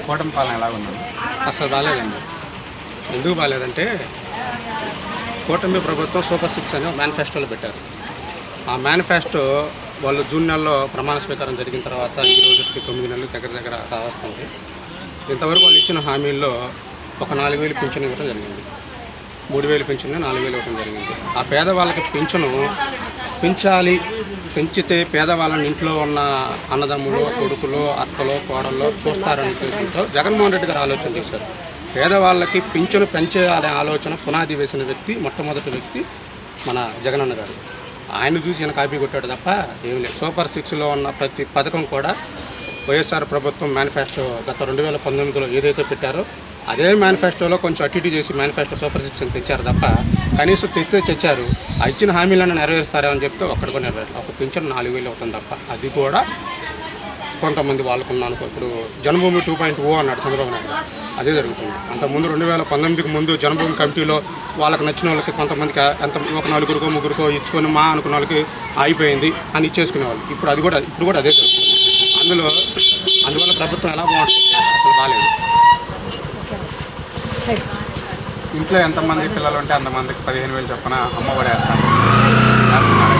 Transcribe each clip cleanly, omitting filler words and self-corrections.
కూటమి పాలన ఎలా ఉందండి? అసలు బాగాలేదండి. ఎందుకు బాగాలేదంటే కూటమి ప్రభుత్వం సూపర్ 6 అని మేనిఫెస్టోలో పెట్టారు. ఆ మేనిఫెస్టో వాళ్ళు జూన్ నెలలో ప్రమాణ స్వీకారం జరిగిన తర్వాత ఈ రోజుకి 9 నెలలు దగ్గర కావస్తుంది. ఇంతవరకు వాళ్ళు ఇచ్చిన హామీల్లో ఒక 4,000 పింఛను ఇవ్వడం జరిగింది, 3,000 పింఛను, 4,000 ఇవ్వడం జరిగింది. ఆ పేదవాళ్ళకి పింఛను పెంచాలి, పెంచితే పేదవాళ్ళని ఇంట్లో ఉన్న అన్నదమ్ములు, కొడుకులు, అత్తలు, కోడళ్ళు చూస్తారని ఉద్దేశంతో జగన్మోహన్ రెడ్డి గారు ఆలోచన చేశారు. పేదవాళ్ళకి పింఛను పెంచేయాలనే ఆలోచన పునాది వేసిన వ్యక్తి, మొట్టమొదటి వ్యక్తి మన జగనన్న గారు. ఆయన చూసి ఈయన కాపీ కొట్టాడు తప్ప ఏం లేదు. సూపర్ 6లో ఉన్న ప్రతి పథకం కూడా వైఎస్ఆర్ ప్రభుత్వం మేనిఫెస్టో గత 2019లో ఏదైతే పెట్టారో అదే మేనిఫెస్టోలో కొంచెం అటు ఇటు చేసి మేనిఫెస్టో సూపర్ 6 అని తెచ్చారు తప్ప కనీసం తెచ్చారు. ఆ ఇచ్చిన హామీలను నెరవేరుస్తారని చెప్తే ఒక్కడు కూడా నెరవేరు. ఒక పింఛను 4,000 అవుతుంది తప్ప అది కూడా కొంతమంది వాళ్ళకున్నాను. ఇప్పుడు జన్మభూమి 2.0 అన్నాడు చంద్రబాబు నాయుడు, అదే జరుగుతుంది. అంతకుముందు 2019కి ముందు జన్మభూమి కమిటీలో వాళ్ళకి నచ్చిన వాళ్ళకి కొంతమందికి ఒక 4గురికో 3గురికో ఇచ్చుకొని మా అనుకున్న వాళ్ళకి అయిపోయింది అని ఇచ్చేసుకునేవాళ్ళు. ఇప్పుడు కూడా అదే జరుగుతుంది. అందువల్ల ప్రభుత్వం ఎలా బాగుంటుంది? అసలు బాగాలేదు. ఇంట్లో ఎంతమంది పిల్లలు ఉంటే అంతమందికి 15,000 చొప్పున అమ్మఒడి వేస్తున్నారు.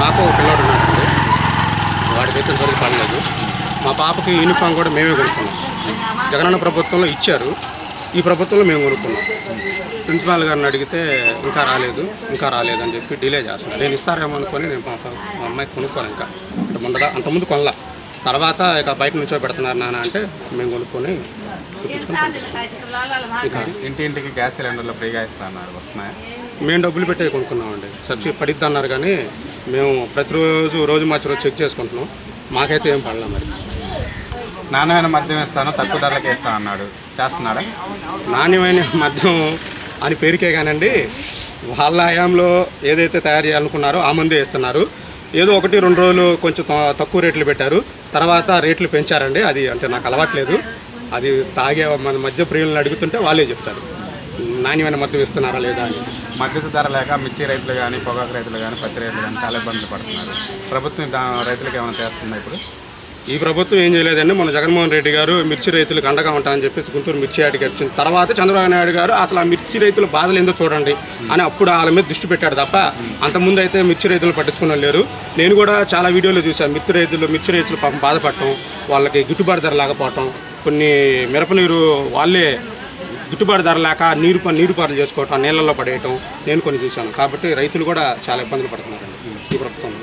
నాకు ఒక పిల్లోడు ఉన్నాడు, వాడికైతే ఇంతవరకు పడలేదు. మా పాపకి యూనిఫామ్ కూడా మేమే కొనుక్కున్నాం. జగనన్న ప్రభుత్వంలో ఇచ్చారు, ఈ ప్రభుత్వంలో మేము కొనుక్కున్నాం. ప్రిన్సిపాల్ గారిని అడిగితే ఇంకా రాలేదు అని చెప్పి డిలే చేస్తున్నాను. నేను ఇస్తారేమో అనుకొని నేను మా అమ్మాయికి కొనుక్కోను. ఇంకా అంతకుముందు కొనలా, తర్వాత ఇక బయట నుంచో పెడుతున్నారు నాన్న అంటే మేము కొనుక్కొని ఇంటింటికి గ్యాస్ సిలిండర్లు ఫ్రీగా ఇస్తున్నారు, వస్తున్నాయి. మేము డబ్బులు పెట్టే కొనుక్కున్నామండి. సబ్సిడీ పడిద్ది అన్నారు కానీ మేము రోజు మార్చి చెక్ చేసుకుంటున్నాం. మాకైతే ఏం పడలే. మరి నాణ్యమైన మద్యం ఇస్తాను, తక్కువ ధరలకు ఇస్తాను అన్నాడు, చేస్తున్నారా? నాణ్యమైన మద్యం అని పేరుకే కానండి, వాళ్ళ హయాంలో ఏదైతే తయారు చేయాలనుకున్నారో ఆ మందే ఇస్తున్నారు. ఏదో 1-2 రోజులు కొంచెం తక్కువ రేట్లు పెట్టారు, తర్వాత రేట్లు పెంచారండి. అది అంటే నాకు అలవాట్లేదు. అది తాగే మన మద్య ప్రియులను అడుగుతుంటే వాళ్ళే చెప్తారు నాణ్యమైన మద్యం ఇస్తున్నారా లేదా అని. మద్దతు ధర లేక మిర్చి రైతులు కానీ, పొగాకు రైతులు కానీ, పత్తి రైతులు కానీ చాలా ఇబ్బందులు పడుతున్నారు. ప్రభుత్వం రైతులకు ఏమైనా చేస్తుందా? ఇప్పుడు ఈ ప్రభుత్వం ఏం చేయలేదండి. మన జగన్మోహన్ రెడ్డి గారు మిర్చి రైతులకు అండగా ఉంటామని చెప్పేసి గుంటూరు మిర్చి యాడికి వచ్చిన తర్వాత చంద్రబాబు నాయుడు గారు అసలు ఆ మిర్చి రైతుల బాధలు ఏందో చూడండి అని అప్పుడు వాళ్ళ మీద దృష్టి పెట్టాడు తప్ప అంతకుముందు అయితే మిర్చి రైతులు పట్టించుకున్న లేరు. నేను కూడా చాలా వీడియోలు చూశాను. మిర్చి రైతులు పాపం బాధపడటం, వాళ్ళకి గిట్టుబాటు ధర లేకపోవటం, కొన్ని మిరపనీరు వాళ్ళే గిట్టుబాటు ధర లేక నీరు పారులు చేసుకోవటం, నీళ్ళల్లో పడేయటం నేను కొన్ని చూశాను. కాబట్టి రైతులు కూడా చాలా ఇబ్బందులు పడుతున్నారండి ఈ ప్రభుత్వం.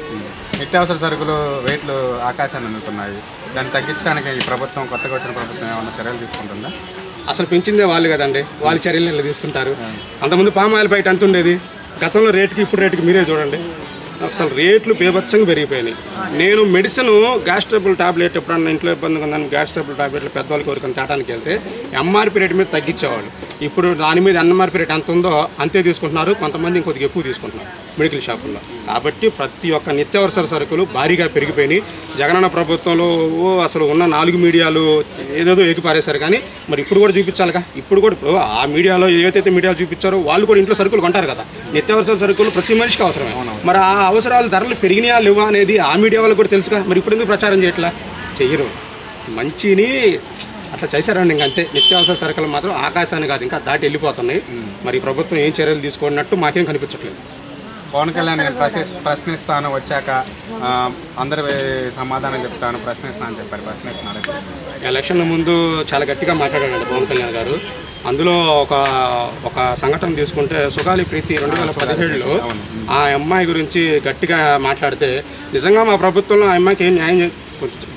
నిత్యావసర సరుకులు రేట్లు ఆకాశాన్ని అందుతున్నాయి. దాన్ని తగ్గించడానికి ఈ ప్రభుత్వం, కొత్తగా వచ్చిన ప్రభుత్వం ఏమైనా చర్యలు తీసుకుంటుందా? అసలు పెంచిందే వాళ్ళు కదండి, వాళ్ళ చర్యలు ఎలా తీసుకుంటారు? అంతకుముందు పామాయిల్ బయట అంతుండేది, గతంలో రేటుకి ఇప్పుడు రేటుకి మీరే చూడండి. అసలు రేట్లు బేభత్సంగా పెరిగిపోయినాయి. నేను మెడిసిన్ గ్యాస్ ట్రబుల్ టాబ్లెట్ ఎప్పుడన్నా ఇంట్లో ఇబ్బందిగా ఉందని గ్యాస్ ట్రబుల్ టాబ్లెట్లు పెద్దవాళ్ళకి ఎవరికైనా తేటానికి వెళ్తే ఎంఆర్పీ రేటు మీద తగ్గించేవాళ్ళు. ఇప్పుడు దాని మీద ఎంఆర్పీ రేట్ ఎంత ఉందో అంతే తీసుకుంటున్నారు, కొంతమంది ఇంకొద్దిగా ఎక్కువ తీసుకుంటున్నారు మెడికల్ షాపుల్లో. కాబట్టి ప్రతి ఒక్క నిత్యావసర సరుకులు భారీగా పెరిగిపోయినాయి. జగనన్న ప్రభుత్వంలో అసలు ఉన్న 4 మీడియాలు ఏదేదో ఎగిపారేశారు. కానీ మరి ఇప్పుడు కూడా చూపించాలిగా. ఇప్పుడు ఆ మీడియాలో ఏదైతే మీడియాలో చూపించారో వాళ్ళు కూడా ఇంట్లో సరుకులు కొంటారు కదా. నిత్యావసర సరుకులు ప్రతి మనిషికి అవసరమే. మరి ఆ అవసరాలు ధరలు పెరిగినాయా లేవా అనేది ఆ మీడియా వాళ్ళకి కూడా తెలుసుగా. మరి ఇప్పుడు ఎందుకు ప్రచారం చేయట్లా? చెయ్యరు. మంచిని అట్లా చేశారండి. ఇంకంతే. నిత్యావసర సరుకులు మాత్రం ఆకాశాన్ని కాదు ఇంకా దాటి వెళ్ళిపోతున్నాయి. మరి ప్రభుత్వం ఏం చర్యలు తీసుకున్నట్టు మాకేం కనిపించట్లేదు. పవన్ కళ్యాణ్ నేను ప్రశ్నిస్తాను, వచ్చాక అందరి సమాధానం చెప్తాను, ప్రశ్నిస్తాను అని చెప్పారు. ప్రశ్నిస్తున్నారు. ఎలక్షన్ ముందు చాలా గట్టిగా మాట్లాడాడు పవన్ కళ్యాణ్ గారు. అందులో ఒక సంఘటన తీసుకుంటే సుగాలి ప్రీతి 2017లో ఆ అమ్మాయి గురించి గట్టిగా మాట్లాడితే నిజంగా మా ప్రభుత్వంలో ఆ అమ్మాయికి ఏం న్యాయం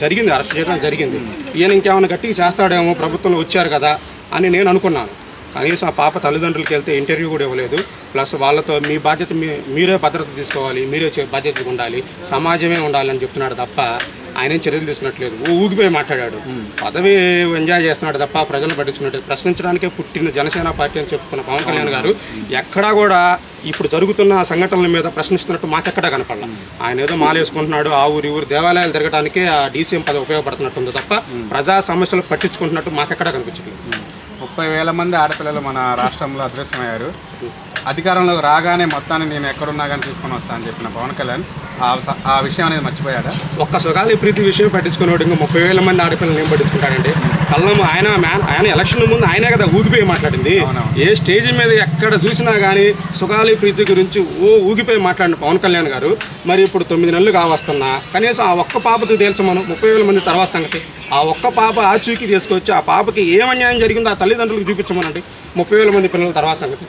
జరిగింది, అరెస్ట్ చేయడం జరిగింది. ఈయన ఇంకేమైనా గట్టిగా చేస్తాడేమో, ప్రభుత్వంలో వచ్చారు కదా అని నేను అనుకున్నాను. కనీసం ఆ పాప తల్లిదండ్రులకి వెళ్తే ఇంటర్వ్యూ కూడా ఇవ్వలేదు. ప్లస్ వాళ్ళతో మీ బాధ్యత మీరే భద్రత తీసుకోవాలి, మీరే బాధ్యతగా ఉండాలి, సమాజమే ఉండాలని చెప్తున్నాడు తప్ప ఆయన చర్యలు తీసుకున్నట్లేదు. ఊగిపోయి మాట్లాడాడు. పదవి ఎంజాయ్ చేస్తున్నాడు తప్ప ప్రజలను పట్టించుకున్నట్టు. ప్రశ్నించడానికే పుట్టిన జనసేన పార్టీ అని చెప్పుకున్న పవన్ కళ్యాణ్ గారు ఎక్కడా కూడా ఇప్పుడు జరుగుతున్న సంఘటనల మీద ప్రశ్నిస్తున్నట్టు మాకెక్కడా కనపడాలి. ఆయన ఏదో మాలేసుకుంటున్నాడు, ఆ ఊరి దేవాలయాలు తిరగడానికే ఆ డీసీఎం పదవి ఉపయోగపడుతున్నట్టుంది తప్ప ప్రజా సమస్యలు పట్టించుకుంటున్నట్టు మాకెక్కడా కనిపించట్లేదు. 30,000 మంది ఆడపిల్లలు మన రాష్ట్రంలో అదృశ్యమయ్యారు. అధికారంలోకి రాగానే మొత్తాన్ని నేను ఎక్కడున్నా కానీ తీసుకొని వస్తా అని చెప్పిన పవన్ కళ్యాణ్ ఆ విషయం అనేది మర్చిపోయాడా? ఒక్క సుగాలి ప్రీతి విషయం పట్టించుకున్నాడు, ఇంకా 30,000 మంది ఆడపిల్లలు ఏం పట్టించుకుంటాడండి? కళ్ళము ఆయన ఎలక్షన్ ముందు ఆయనే కదా ఊగిపోయి మాట్లాడింది. ఏ స్టేజ్ మీద ఎక్కడ చూసినా కానీ సుగాలి ప్రీతి గురించి ఊగిపోయి మాట్లాడిన పవన్ కళ్యాణ్ గారు మరి ఇప్పుడు 9 నెలలు కావస్తున్నా కనీసం ఆ ఒక్క పాపకి తేల్చమను. 30,000 మంది తర్వాత సంగతి. ఆ ఒక్క పాప ఆచూకీ తీసుకొచ్చి ఆ పాపకి ఏం అన్యాయం జరిగిందో ఆ తల్లిదండ్రులకు చూపించమనండి. 30,000 మంది పిల్లల తర్వాత సంగతి.